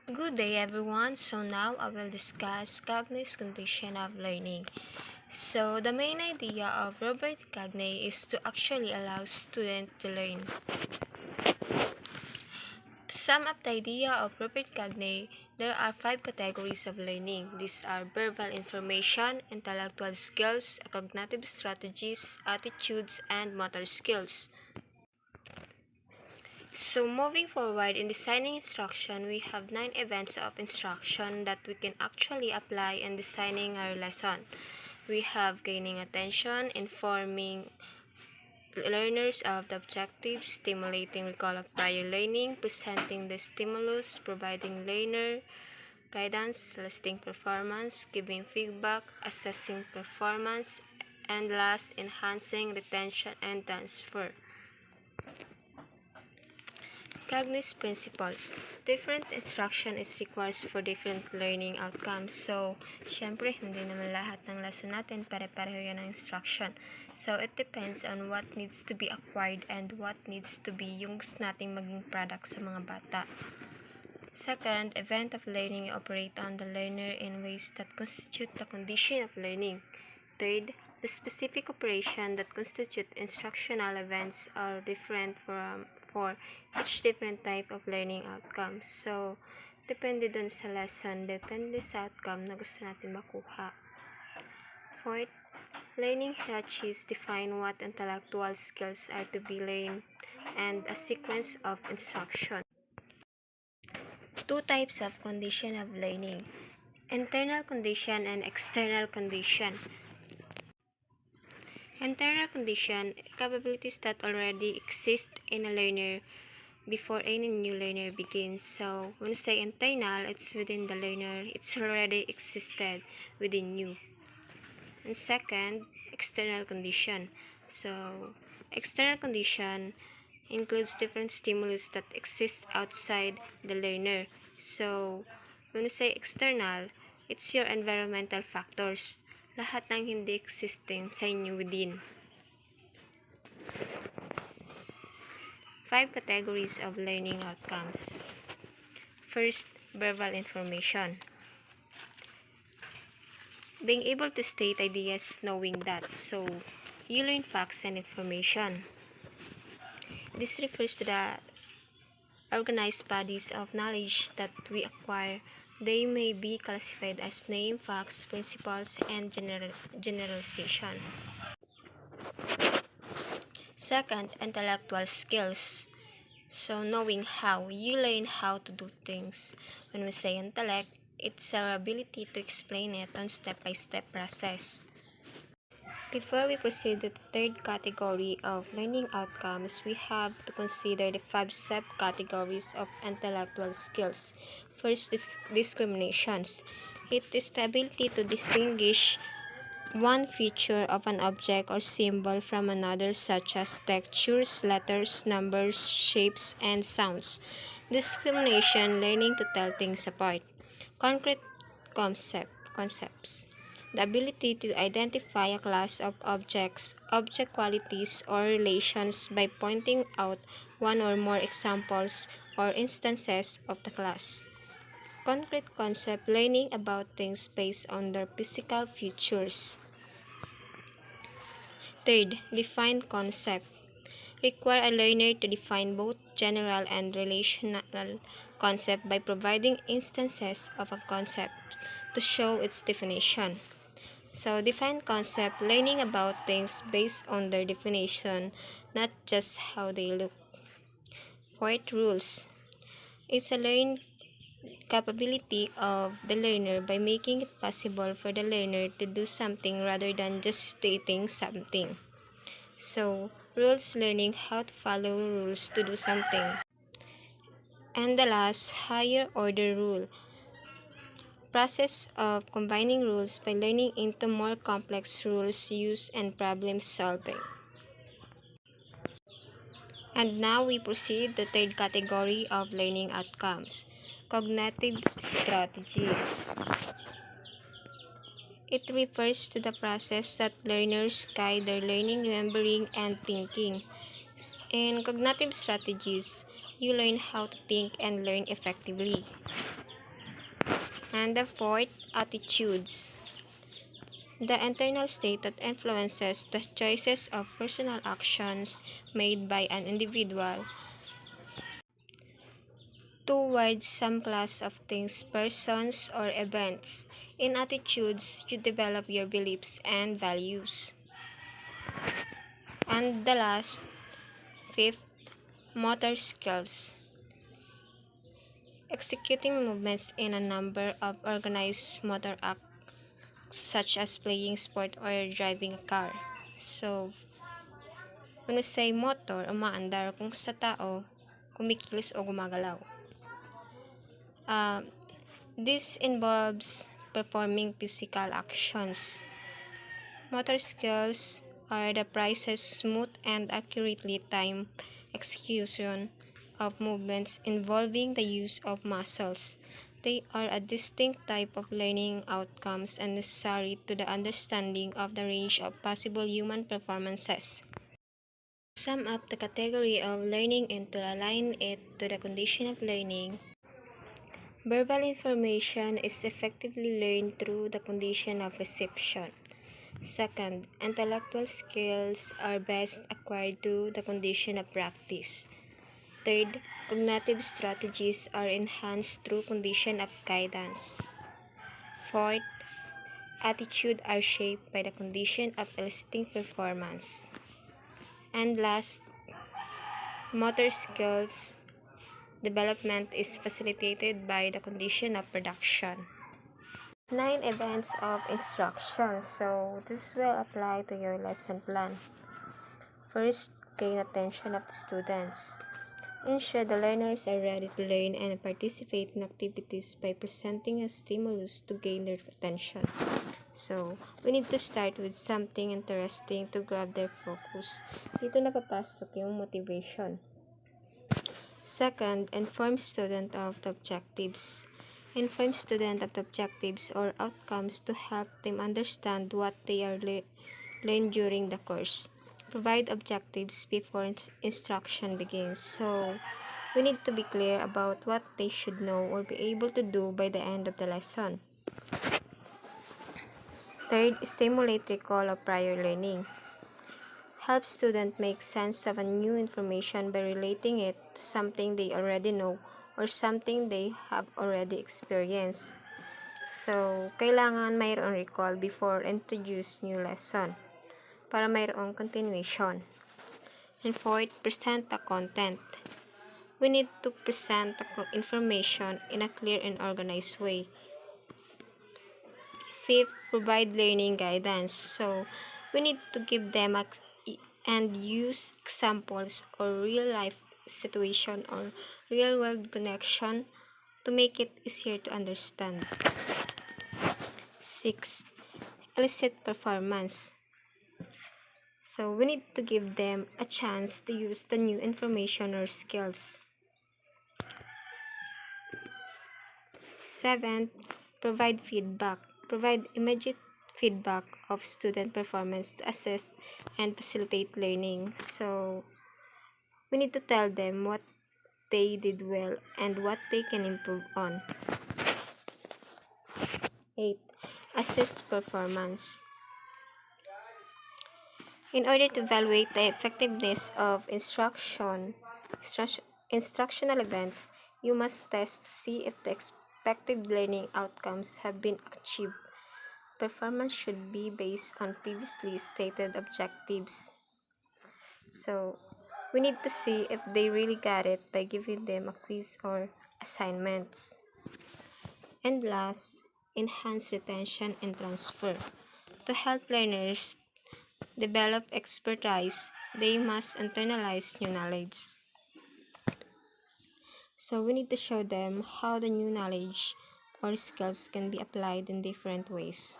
Good day everyone. So now I will discuss Gagne's condition of learning. So the main idea of Robert Gagne is to actually allow students to learn. To sum up the idea of Robert Gagne, there are 5 categories of learning. These are verbal information, intellectual skills, cognitive strategies, attitudes, and motor skills. So moving forward in designing instruction, we have 9 events of instruction that we can actually apply in designing our lesson. We have gaining attention, informing learners of the objectives, stimulating recall of prior learning, presenting the stimulus, providing learner guidance, listing performance, giving feedback, assessing performance, and last, enhancing retention and transfer. Gagne's principles. Different instruction is required for different learning outcomes. So, syempre, hindi naman lahat ng lesson natin pare-pareho yan ng instruction. So, it depends on what needs to be acquired and what needs to be yung gusto nating maging product sa mga bata. Second, event of learning operate on the learner in ways that constitute the condition of learning. Third, the specific operation that constitute instructional events are different for each different type of learning outcome. So, depende dun sa lesson, depende sa outcome na gusto natin makuha. Fourth, learning hierarchies define what intellectual skills are to be learned and a sequence of instruction. 2 types of condition of learning: internal condition and external condition. Internal condition, capabilities that already exist in a learner before any new learner begins. So, when you say internal, it's within the learner. It's already existed within you. And second, external condition. So, external condition includes different stimulus that exist outside the learner. So, when you say external, it's your environmental factors. Lahat ng hindi existing sa inyo within. 5 categories of learning outcomes. First, verbal information. Being able to state ideas knowing that. So, you learn facts and information. This refers to the organized bodies of knowledge that we acquire. They may be classified as name, facts, principles, and generalization. Second, intellectual skills. So, knowing how. You learn how to do things. When we say intellect, it's our ability to explain it on step-by-step process. Before we proceed to the third category of learning outcomes, we have to consider the 5 subcategories of intellectual skills. First, discriminations. It is the ability to distinguish one feature of an object or symbol from another, such as textures, letters, numbers, shapes, and sounds. Discrimination, learning to tell things apart. Concrete concepts. The ability to identify a class of objects, object qualities, or relations by pointing out one or more examples or instances of the class. Concrete concept, learning about things based on their physical features. Third, defined concept. Require a learner to define both general and relational concept by providing instances of a concept to show its definition. So, defined concept, learning about things based on their definition, not just how they look. Fourth, rules. It's a learned capability of the learner by making it possible for the learner to do something rather than just stating something. So, rules, learning how to follow rules to do something. And the last, higher order rule. Process of combining rules by learning into more complex rules use and problem solving. And now we proceed to the third category of learning outcomes: cognitive strategies. It refers to the process that learners guide their learning, remembering, and thinking. In cognitive strategies, you learn how to think and learn effectively. And the fourth, attitudes. The internal state that influences the choices of personal actions made by an individual towards some class of things, persons, or events. In attitudes, you develop your beliefs and values. And the last, fifth, motor skills. Executing movements in a number of organized motor acts such as playing sport or driving a car. So, when we say motor, umaandar kung sa tao, kumikilos o gumagalaw. This involves performing physical actions. Motor skills are the precise, smooth, and accurately timed execution of movements involving the use of muscles. They are a distinct type of learning outcomes and necessary to the understanding of the range of possible human performances. To sum up the category of learning and to align it to the condition of learning, verbal information is effectively learned through the condition of reception. Second, intellectual skills are best acquired through the condition of practice. Third, cognitive strategies are enhanced through condition of guidance. Fourth, attitude are shaped by the condition of eliciting performance. And last, motor skills development is facilitated by the condition of production. 9 events of instruction. So this will apply to your lesson plan. First, gain attention of the students. Ensure the learners are ready to learn and participate in activities by presenting a stimulus to gain their attention. So, we need to start with something interesting to grab their focus. Dito na papasok yung motivation. Second, inform student of the objectives. Inform student of the objectives or outcomes to help them understand what they are learned during the course. Provide objectives before instruction begins. So, we need to be clear about what they should know or be able to do by the end of the lesson. Third, stimulate recall of prior learning. Help students make sense of a new information by relating it to something they already know or something they have already experienced. So, kailangan mayroong recall before introduce new lesson para mayroong continuation. And fourth, present the content. We need to present the information in a clear and organized way. Fifth, provide learning guidance. So, we need to give them and use examples or real-life situation or real-world connection to make it easier to understand. 6. Elicit performance. So, we need to give them a chance to use the new information or skills. 7. Provide feedback. Provide immediate feedback of student performance to assess and facilitate learning. So, we need to tell them what they did well and what they can improve on. 8. Assess performance. In order to evaluate the effectiveness of instructional events, you must test to see if the expected learning outcomes have been achieved. Performance should be based on previously stated objectives. So, we need to see if they really got it by giving them a quiz or assignments. And last, enhance retention and transfer. To help learners develop expertise, they must internalize new knowledge. So we need to show them how the new knowledge or skills can be applied in different ways.